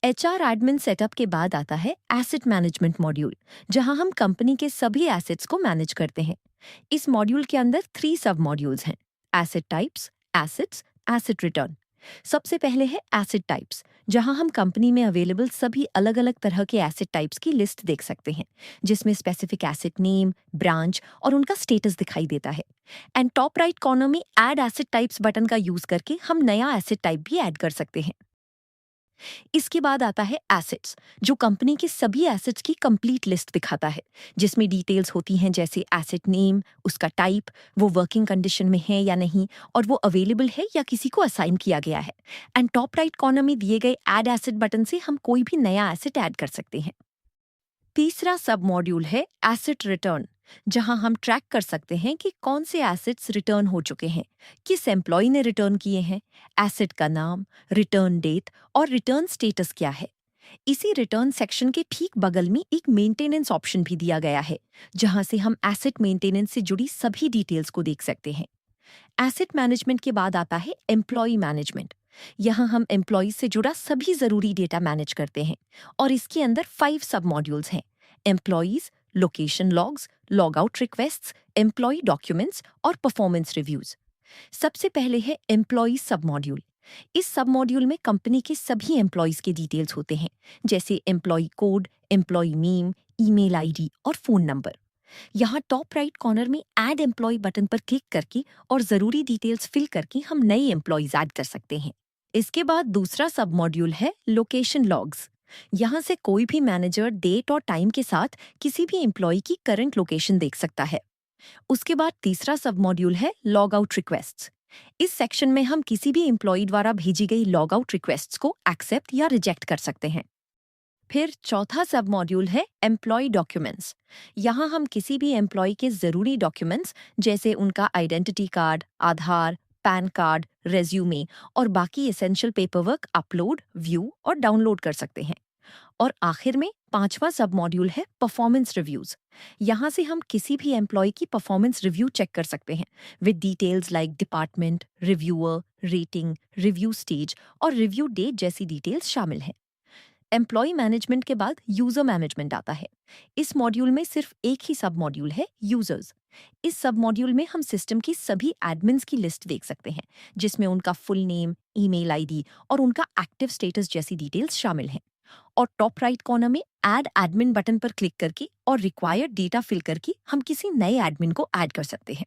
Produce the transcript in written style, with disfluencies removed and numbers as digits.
HR admin setup के बाद आता है एसेट मैनेजमेंट मॉड्यूल, जहां हम कंपनी के सभी एसेट्स को मैनेज करते हैं। इस मॉड्यूल के अंदर 3 सब मॉड्यूल्स हैं: asset types, assets, asset return. सबसे पहले है एसेट टाइप्स, जहां हम कंपनी में अवेलेबल सभी अलग अलग तरह के एसेट टाइप्स की लिस्ट देख सकते हैं, जिसमें स्पेसिफिक एसेट नेम, ब्रांच और उनका स्टेटस दिखाई देता है। एंड टॉप राइट कॉर्नर में ऐड एसेट टाइप्स बटन का यूज करके हम नया एसेट टाइप भी ऐड कर सकते हैं। इसके बाद आता है एसेट्स, जो कंपनी के सभी एसेट्स की कंप्लीट लिस्ट दिखाता है, जिसमें डिटेल्स होती हैं जैसे एसेट नेम, उसका टाइप, वो वर्किंग कंडीशन में है या नहीं, और वो अवेलेबल है या किसी को असाइन किया गया है। एंड टॉप राइट कॉर्नर में दिए गए ऐड एसेट बटन से हम कोई भी नया एसेट ऐड कर सकते हैं। तीसरा सब मॉड्यूल है एसेट रिटर्न, जहां हम ट्रैक कर सकते हैं कि कौन से एसेट्स रिटर्न हो चुके हैं, किस एम्प्लॉय ने रिटर्न किए हैं, एसेट का नाम, रिटर्न डेट और रिटर्न स्टेटस क्या है। इसी रिटर्न सेक्शन के ठीक बगल में एक मेंटेनेंस ऑप्शन भी दिया गया है, जहां से हम एसेट मेंटेनेंस से जुड़ी सभी डिटेल्स को देख सकते हैं। एसेट मैनेजमेंट के बाद आता है एम्प्लॉय मैनेजमेंट। यहाँ हम एम्प्लॉय से जुड़ा सभी जरूरी डेटा मैनेज करते हैं, और इसके अंदर 5 सब मॉड्यूल्स हैं: employees, location logs, log out requests, employee documents और परफॉर्मेंस रिव्यूज। सबसे पहले है एम्प्लॉय सब मॉड्यूल। इस सब मॉड्यूल में कंपनी के सभी एम्प्लॉयज के डिटेल्स होते हैं, जैसे employee code, employee name, email ID और फोन नंबर। यहाँ टॉप राइट कॉर्नर में ऐड एम्प्लॉय बटन पर क्लिक करके और जरूरी डिटेल्स फिल करके हम नए एम्प्लॉयज ऐड कर सकते हैं। इसके बाद दूसरा सब मॉड्यूल है लोकेशन लॉग्स। यहाँ से कोई भी मैनेजर डेट और टाइम के साथ किसी भी एम्प्लॉय की करंट लोकेशन देख सकता है। उसके बाद तीसरा सब मॉड्यूल है लॉग आउट रिक्वेस्ट्स। इस सेक्शन में हम किसी भी एम्प्लॉय द्वारा भेजी गई लॉग आउट रिक्वेस्ट्स को एक्सेप्ट या रिजेक्ट कर सकते हैं। फिर चौथा सब मॉड्यूल है एम्प्लॉय डॉक्यूमेंट्स। यहाँ हम किसी भी एम्प्लॉय के जरूरी डॉक्यूमेंट्स, जैसे उनका आइडेंटिटी कार्ड, आधार, पैन कार्ड, रेज्यूमे और बाकी एसेंशियल पेपरवर्क अपलोड, व्यू और डाउनलोड कर सकते हैं। और आखिर में पांचवा सब मॉड्यूल है परफॉर्मेंस रिव्यूज। यहाँ से हम किसी भी एम्प्लॉय की परफॉर्मेंस रिव्यू चेक कर सकते हैं, with details like department, reviewer, rating, review stage और रिव्यू डेट जैसी डिटेल्स शामिल हैं। एम्प्लॉय मैनेजमेंट के बाद यूजर मैनेजमेंट आता है। इस मॉड्यूल में सिर्फ एक ही सब मॉड्यूल है, यूजर्स। इस सब मॉड्यूल में हम सिस्टम की सभी एडमिन्स की लिस्ट देख सकते हैं, जिसमें उनका फुल नेम, ईमेल आईडी और उनका एक्टिव स्टेटस जैसी डिटेल्स शामिल हैं। और टॉप राइट कॉर्नर में ऐड एडमिन बटन पर क्लिक करके और रिक्वायर्ड डेटा फिल करके हम किसी नए एडमिन को ऐड कर सकते हैं।